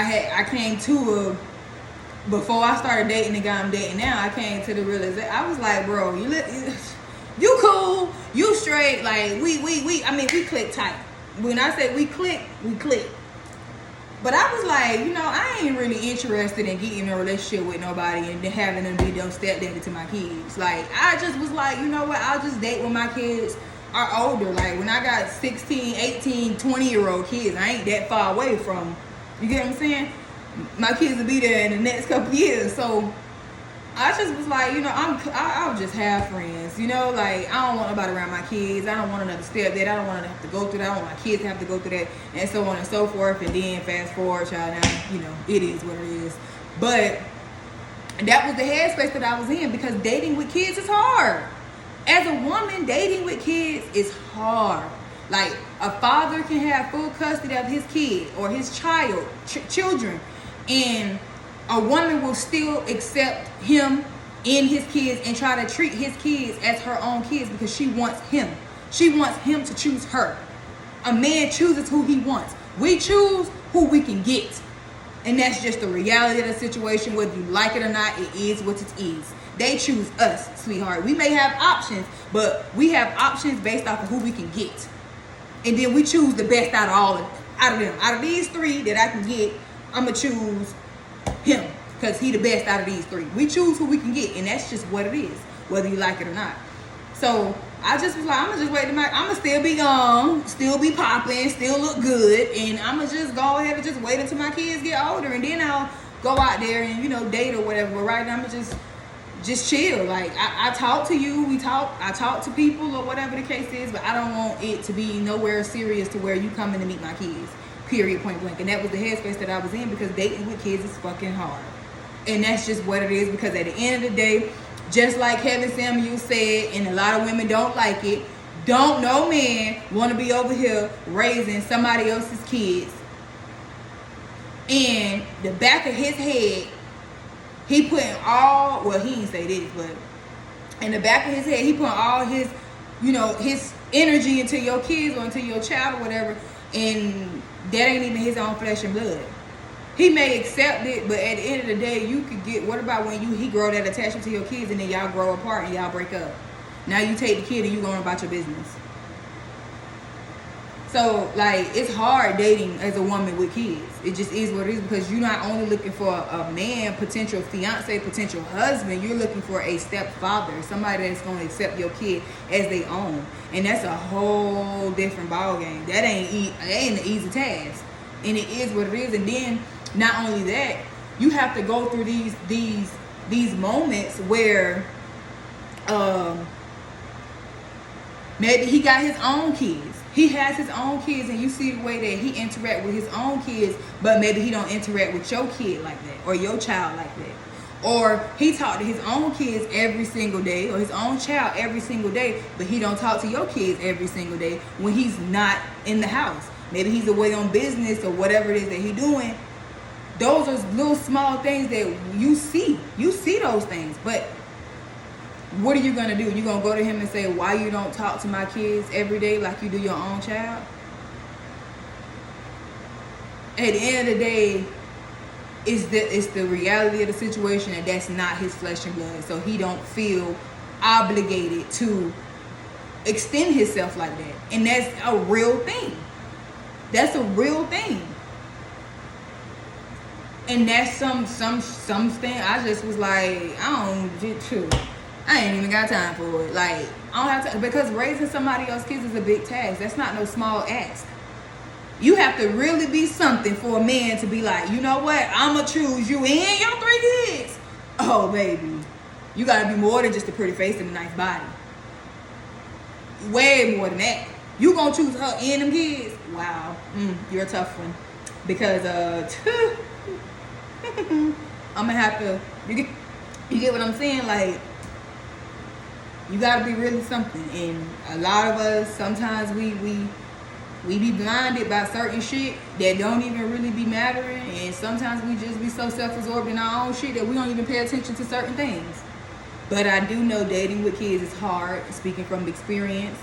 I came to before I started dating the guy I'm dating now, I came to the realization. I was like, bro, you cool, you straight. Like I mean, we click tight. When I say we click, we click. But I was like, I ain't really interested in getting in a relationship with nobody and then having them be them stepdaddy to my kids. Like, I just was like, you know what? I'll just date when my kids are older. Like, when I got 16, 18, 20-year-old kids, I ain't that far away from, you get what I'm saying? My kids will be there in the next couple of years. So I just was like, I'll just have friends, like, I don't want nobody around my kids. I don't want another stepdad. I don't want to have to go through that. I don't want my kids to have to go through that, and so on and so forth. And then fast forward, child, now, it is what it is. But that was the headspace that I was in, because dating with kids is hard. As a woman, dating with kids is hard. Like, a father can have full custody of his kid or his children, and a woman will still accept him in his kids and try to treat his kids as her own kids because she wants him. She wants him to choose her. A man chooses who he wants. We choose who we can get. And that's just the reality of the situation. Whether you like it or not, it is what it is. They choose us, sweetheart. We may have options, but we have options based off of who we can get. And then we choose the best out of them. Out of these three that I can get, I'm going to choose him, because he the best out of these three. We choose who we can get, and that's just what it is, whether you like it or not. So I just was like, I'm gonna just wait. I'm gonna still be young, still be popping, still look good, and I'm gonna just go ahead and just wait until my kids get older, and then I'll go out there and date or whatever. But right now I'm gonna just chill. Like, I talk to you, I talk to people or whatever the case is, but I don't want it to be nowhere serious to where you coming to meet my kids. Period, point blank. And that was the headspace that I was in, because dating with kids is fucking hard. And that's just what it is, because at the end of the day, just like Kevin Samuel said, and a lot of women don't like it, don't no man want to be over here raising somebody else's kids. And the back of his head, he putting all, well, he didn't say this, but in the back of his head, he putting all his, his energy into your kids or into your child or whatever, and that ain't even his own flesh and blood. He may accept it, but at the end of the day, you could get, what about when he grow that attachment to your kids and then y'all grow apart and y'all break up? Now you take the kid and you going about your business. So, like, it's hard dating as a woman with kids. It just is what it is, because you're not only looking for a man, potential fiance, potential husband, you're looking for a stepfather, somebody that's going to accept your kid as their own. And that's a whole different ballgame. That ain't an easy task. And it is what it is. And then, not only that, you have to go through these moments where maybe he got his own kids. He has his own kids, and you see the way that he interact with his own kids, but maybe he don't interact with your kid like that, or your child like that. Or he talk to his own kids every single day, or his own child every single day, but he don't talk to your kids every single day when he's not in the house. Maybe he's away on business or whatever it is that he's doing. Those are little small things that you see. You see those things, but what are you going to do? You going to go to him and say, why you don't talk to my kids every day like you do your own child? At the end of the day, it's the reality of the situation, and that's not his flesh and blood. So he don't feel obligated to extend himself like that. And that's a real thing. That's a real thing. And that's something I just was like, I ain't even got time for it. Like, I don't have time, because raising somebody else's kids is a big task. That's not no small ask. You have to really be something for a man to be like, you know what? I'ma choose you and your 3 kids. Oh, baby. You gotta be more than just a pretty face and a nice body. Way more than that. You gonna choose her and them kids? Wow. You're a tough one. Because I'm gonna have to, you get what I'm saying? Like, you gotta be really something. And a lot of us, sometimes we be blinded by certain shit that don't even really be mattering. And sometimes we just be so self-absorbed in our own shit that we don't even pay attention to certain things. But I do know dating with kids is hard, speaking from experience.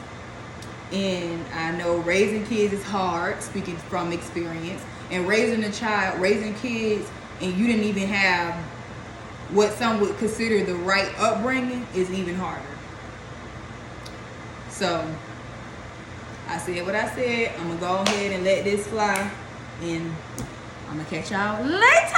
And I know raising kids is hard, speaking from experience. And raising a child, raising kids, and you didn't even have what some would consider the right upbringing is even harder. So I said what I said. I'm gonna go ahead and let this fly, and I'm gonna catch y'all later.